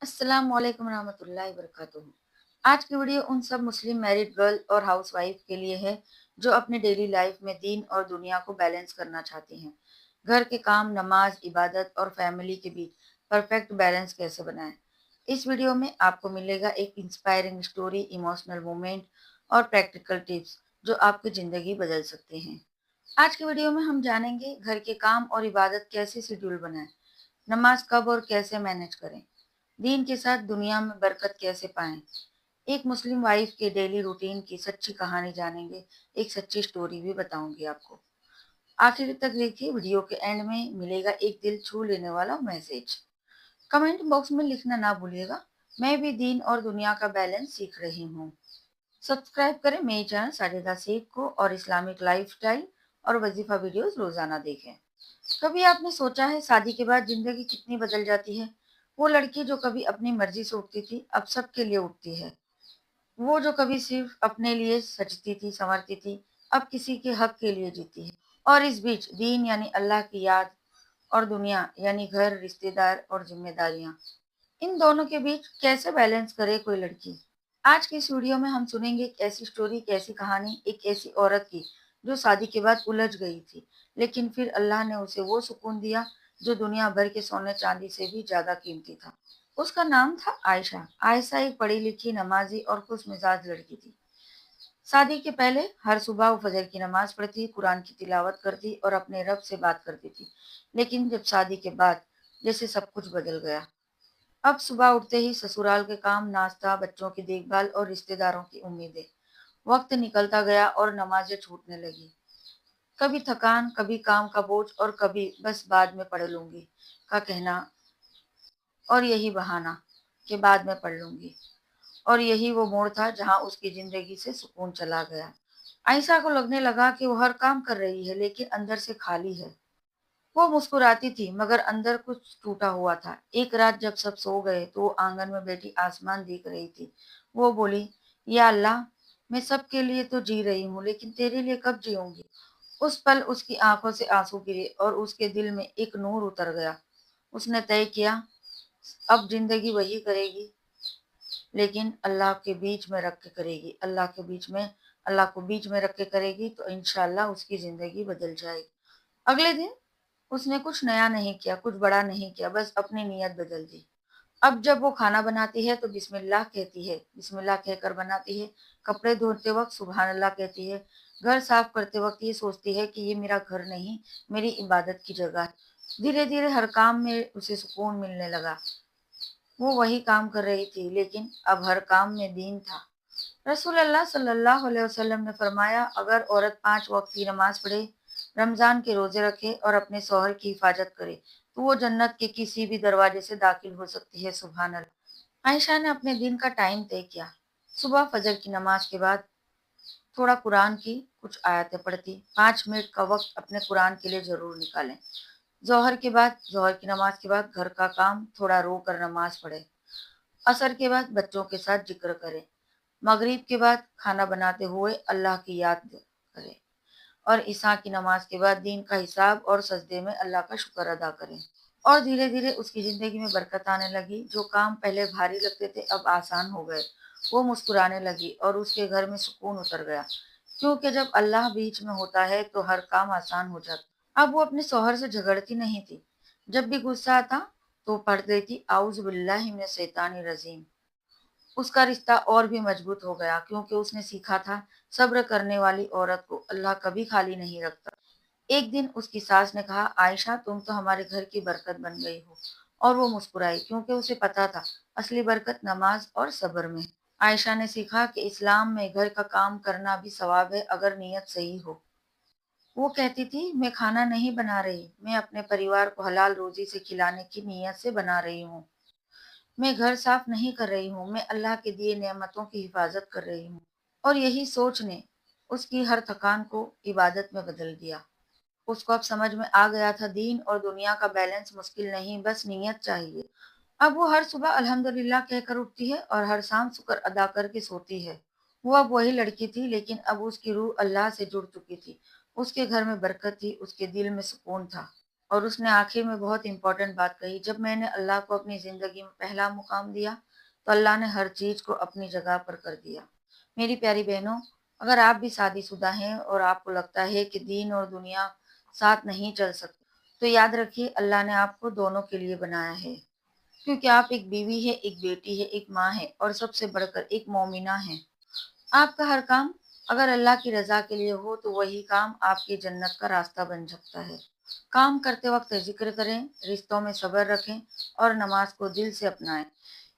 अस्सलाम वालेकुम रहमतुल्लाहि वबरकातुहू। आज की वीडियो उन सब मुस्लिम मैरिड गर्ल और हाउस वाइफ के लिए है जो अपनी डेली लाइफ में दीन और दुनिया को बैलेंस करना चाहती हैं। घर के काम, नमाज, इबादत और फैमिली के बीच परफेक्ट बैलेंस कैसे बनाएं। इस वीडियो में आपको मिलेगा एक इंस्पायरिंग स्टोरी, इमोशनल मोमेंट और प्रैक्टिकल टिप्स जो आपकी ज़िंदगी बदल सकते हैं। आज की वीडियो में हम जानेंगे घर के काम और इबादत कैसे शेड्यूल बनाएं, नमाज कब और कैसे मैनेज करें, दीन के साथ दुनिया में बरकत कैसे पाएं। एक मुस्लिम वाइफ के डेली रूटीन की सच्ची कहानी जानेंगे, एक सच्ची स्टोरी भी बताऊंगी आपको। आखिर तक देखिए, वीडियो के एंड में मिलेगा एक दिल छू लेने वाला मैसेज। कमेंट बॉक्स में लिखना ना भूलिएगा, मैं भी दीन और दुनिया का बैलेंस सीख रही हूँ। सब्सक्राइब करें मेरे चैनल साजिदा शेख को और इस्लामिक लाइफस्टाइल और वजीफा वीडियोस रोजाना देखें। कभी आपने सोचा है शादी के बाद जिंदगी कितनी बदल जाती है। वो लड़की जो कभी अपनी मर्जी से उठती थी अब सबके लिए उठती है। वो जो कभी सिर्फ अपने लिए सजती थी, संवरती थी, अब किसी के हक के लिए जीती है। और इस बीच दीन यानी अल्लाह की याद और दुनिया यानी घर, रिश्तेदार और जिम्मेदारियां, इन दोनों के बीच कैसे बैलेंस करे कोई लड़की। आज की इस वीडियो में हम सुनेंगे एक ऐसी स्टोरी, एक ऐसी कहानी, एक ऐसी औरत की जो शादी के बाद उलझ गई थी, लेकिन फिर अल्लाह ने उसे वो सुकून दिया जो दुनिया भर के सोने चांदी से भी ज्यादा कीमती था। उसका नाम था आयशा। आयशा एक पढ़ी लिखी, नमाजी और खुश मिजाज लड़की थी। शादी के पहले हर सुबह वो फजर की नमाज पढ़ती, कुरान की तिलावत करती और अपने रब से बात करती थी। लेकिन जब शादी के बाद जैसे सब कुछ बदल गया। अब सुबह उठते ही ससुराल के काम, नाश्ता, बच्चों की देखभाल और रिश्तेदारों की उम्मीदें। वक्त निकलता गया और नमाजें छूटने लगी। कभी थकान, कभी काम का बोझ और कभी बस बाद में पढ़ लूंगी का कहना, और यही बहाना कि बाद में पढ़ लूंगी। और यही वो मोड़ था जहां उसकी जिंदगी से सुकून चला गया। आयशा को लगने लगा कि वो हर काम कर रही है लेकिन अंदर से खाली है। वो मुस्कुराती थी मगर अंदर कुछ टूटा हुआ था। एक रात जब सब सो गए तो वो आंगन में बैठी आसमान देख रही थी। वो बोली, या अल्लाह, मैं सबके लिए तो जी रही हूँ लेकिन तेरे लिए कब जीऊंगी। उस पल उसकी आंखों से आंसू गिरे और उसके दिल में एक नूर उतर गया। उसने तय किया, अब जिंदगी वही करेगी लेकिन अल्लाह के बीच में रख के करेगी। अल्लाह को बीच में रख के करेगी तो इंशाल्लाह उसकी जिंदगी बदल जाएगी। अगले दिन उसने कुछ नया नहीं किया, कुछ बड़ा नहीं किया, बस अपनी नीयत बदल दी। अब जब वो खाना बनाती है तो बिस्मिल्लाह कहती है, बिस्मिल्लाह कहकर बनाती है। कपड़े धोते वक्त सुबहान अल्लाह कहती है। घर साफ करते वक्त ये सोचती है कि ये मेरा घर नहीं, मेरी इबादत की जगह है। धीरे धीरे हर काम में उसे सुकून मिलने लगा। वो वही काम कर रही थी लेकिन अब हर काम में दीन था। रसूल अल्लाह सल्लल्लाहु अलैहि वसल्लम ने फरमाया, अगर औरत 5 वक्त की नमाज पढ़े, रमजान के रोजे रखे और अपने शौहर की हिफाजत करे तो वो जन्नत के किसी भी दरवाजे से दाखिल हो सकती है। सुभान अल्लाह। आयशा ने अपने दिन का टाइम तय किया। सुबह फजर की नमाज के बाद थोड़ा कुरान की कुछ आयतें पढ़ती। 5 मिनट का वक्त अपने कुरान के लिए जरूर निकालें। जोहर की नमाज के बाद घर का काम, थोड़ा रो कर नमाज पढ़े। असर के बाद बच्चों के साथ जिक्र करें। मगरिब के बाद खाना बनाते हुए अल्लाह की याद करें। और ईसा की नमाज के बाद दीन का हिसाब और सजदे में अल्लाह का शुक्र अदा करें। और धीरे धीरे उसकी जिंदगी में बरकत आने लगी। जो काम पहले भारी लगते थे अब आसान हो गए। वो मुस्कुराने लगी और उसके घर में सुकून उतर गया, क्योंकि जब अल्लाह बीच में होता है तो हर काम आसान हो जाता। अब वो अपने शौहर से झगड़ती नहीं थी। जब भी गुस्सा आता तो पढ़ देती आउज़ बिल्लाहि मिनश शैतानिर रजीम। उसका रिश्ता और भी मजबूत हो गया क्योंकि उसने सीखा था, सब्र करने वाली औरत को अल्लाह कभी खाली नहीं रखता। एक दिन उसकी सास ने कहा, आयशा, तुम तो हमारे घर की बरकत बन गई हो। और वो मुस्कुराई क्योंकि उसे पता था असली बरकत नमाज और सब्र में है। आयशा ने सीखा कि इस्लाम में घर का काम करना भी सवाब है अगर नीयत सही हो। वो कहती थी, मैं खाना नहीं बना रही, मैं अपने परिवार को हलाल रोजी से खिलाने की नीयत से बना रही हूँ। मैं घर साफ नहीं कर रही हूँ, मैं अल्लाह के दिए नेमतों की हिफाजत कर रही हूँ। और यही सोच ने उसकी हर थकान को इबादत में बदल दिया। उसको अब समझ में आ गया था, दीन और दुनिया का बैलेंस मुश्किल नहीं, बस नीयत चाहिए। अब वो हर सुबह अल्हम्दुलिल्लाह कहकर उठती है और हर शाम शुक्र अदा करके सोती है। वो अब वही लड़की थी लेकिन अब उसकी रूह अल्लाह से जुड़ चुकी थी। उसके घर में बरकत थी, उसके दिल में सुकून था। और उसने आखिर में बहुत इम्पोर्टेंट बात कही, जब मैंने अल्लाह को अपनी ज़िंदगी में पहला मुकाम दिया, तो अल्लाह ने हर चीज़ को अपनी जगह पर कर दिया। मेरी प्यारी बहनों, अगर आप भी शादीशुदा हैं और आपको लगता है कि दीन और दुनिया साथ नहीं चल सकते, तो याद रखिए अल्लाह ने आपको दोनों के लिए बनाया है। क्योंकि आप एक बीवी है, एक बेटी है, एक माँ है और सबसे बढ़कर एक मोमिना है। आपका हर काम अगर अल्लाह की रज़ा के लिए हो तो वही काम आपकी जन्नत का रास्ता बन सकता है। काम करते वक्त ज़िक्र करें, रिश्तों में सब्र रखें और नमाज को दिल से अपनाएं।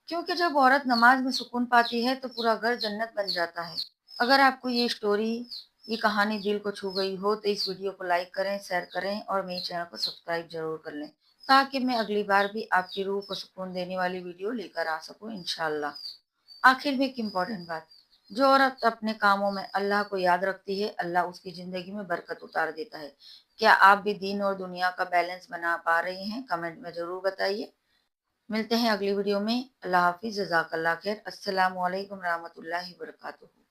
क्योंकि जब औरत नमाज में सुकून पाती है तो पूरा घर जन्नत बन जाता है। अगर आपको ये कहानी दिल को छू गई हो तो इस वीडियो को लाइक करें, शेयर करें और मेरे चैनल को सब्सक्राइब जरूर कर लें, ताकि मैं अगली बार भी आपकी रूह को सुकून देने वाली वीडियो लेकर आ सकूं इंशाल्लाह। आखिर में एक इम्पॉर्टेंट बात, जो औरत अपने कामों में अल्लाह को याद रखती है, अल्लाह उसकी ज़िंदगी में बरकत उतार देता है। क्या आप भी दीन और दुनिया का बैलेंस बना पा रहे हैं? कमेंट में ज़रूर बताइए। मिलते हैं अगली वीडियो में। अल्लाह हाफ़िज़, जज़ाकल्लाह खैर। अस्सलामु अलैकुम रहमतुल्लाहि व बरकातुहू।